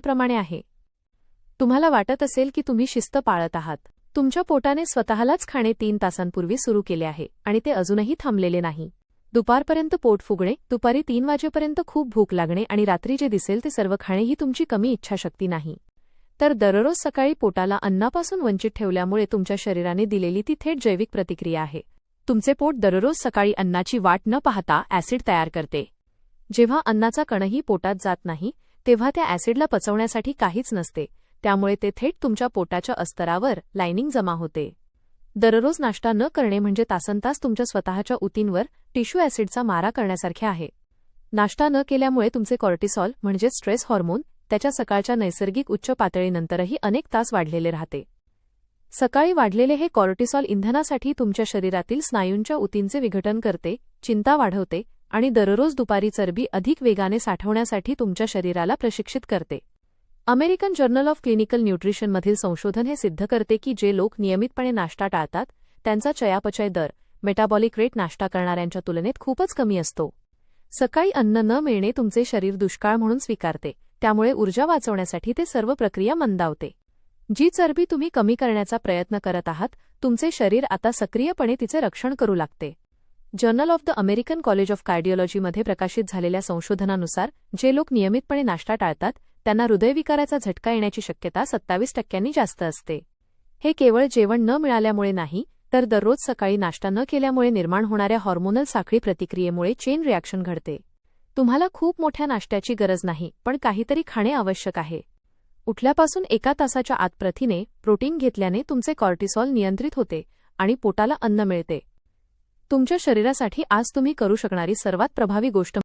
खाण्याप्रमाणे आहे. तुम्हाला वाटत असेल की तुम्ही शिस्त पाळत आहात. तुमच्या पोटाने स्वतःलाच खाणे 3 तासांपूर्वी सुरू केले आहे आणि ते अजूनही थांबलेले नाही. दुपारपर्यंत पोट फुगणे, दुपारी 3 वाजेपर्यंत खूप भूक लागणे आणि रात्री जे दिसेल ते सर्व खाणे ही तुमची कमी इच्छाशक्ती नाही, तर दररोज सकाळी पोटाला अन्नापासून वंचित ठेवल्यामुळे तुमच्या शरीराने दिलेली ती थेट जैविक प्रतिक्रिया आहे. तुमचे पोट दररोज सकाळी अन्नाची वाट न पाहता ॲसिड तयार करते. जेव्हा अन्नाचा कणही पोटात जात नाही तेव्हा त्या ॲसिडला पचवण्यासाठी काहीच नसते, त्यामुळे ते थेट तुमच्या पोटाच्या अस्तरावर लायनिंग जमा होते. दररोज नाश्ता न करणे म्हणजे तासनतास तुमच्या स्वतःच्या ऊतींवर टिश्यू ॲसिडचा मारा करण्यासारखे आहे. नाश्ता न केल्यामुळे तुमचे कॉर्टिसॉल म्हणजे स्ट्रेस हॉर्मोन त्याच्या सकाळच्या नैसर्गिक उच्च पातळीनंतरही अनेक तास वाढलेले राहते. सकाळी वाढलेले हे कॉर्टिसॉल इंधनासाठी तुमच्या शरीरातील स्नायूंच्या ऊतींचे विघटन करते, चिंता वाढवते आणि दररोज दुपारी चरबी अधिक वेगाने साठवण्यासाठी तुमच्या शरीराला प्रशिक्षित करते. अमेरिकन जर्नल ऑफ क्लिनिकल न्यूट्रिशनमधील संशोधन हे सिद्ध करते की जे लोक नियमितपणे नाश्ता टाळतात त्यांचा चयापचय दर मेटाबॉलिक रेट नाश्ता करणाऱ्यांच्या तुलनेत खूपच कमी असतो. सकाळी अन्न न मिळणे तुमचे शरीर दुष्काळ म्हणून स्वीकारते, त्यामुळे ऊर्जा वाचवण्यासाठी ते सर्व प्रक्रिया मंदावते. जी चरबी तुम्ही कमी करण्याचा प्रयत्न करत आहात तुमचे शरीर आता सक्रियपणे तिचे रक्षण करू लागते. Journal of the American college of कार्डिओलॉजीमध्ये प्रकाशित झालेल्या संशोधनानुसार जे लोक नियमितपणे नाश्ता टाळतात त्यांना हृदयविकाराचा झटका येण्याची शक्यता 27% जास्त असते. हे केवळ जेवण न मिळाल्यामुळे नाही, तर दररोज सकाळी नाश्ता न केल्यामुळे निर्माण होणाऱ्या हॉर्मोनल साखळी प्रतिक्रियेमुळे चेन रिॲक्शन घडते. तुम्हाला खूप मोठ्या नाश्त्याची गरज नाही, पण काहीतरी खाणे आवश्यक आहे. उठल्यापासून 1 तासाच्या आत प्रथिने, प्रोटीन घेतल्याने तुमचे कॉर्टिसॉल नियंत्रित होते आणि पोटाला अन्न मिळते. तुमच्या शरीरासाठी आज तुम्ही करू शकणारी सर्वात प्रभावी गोष्ट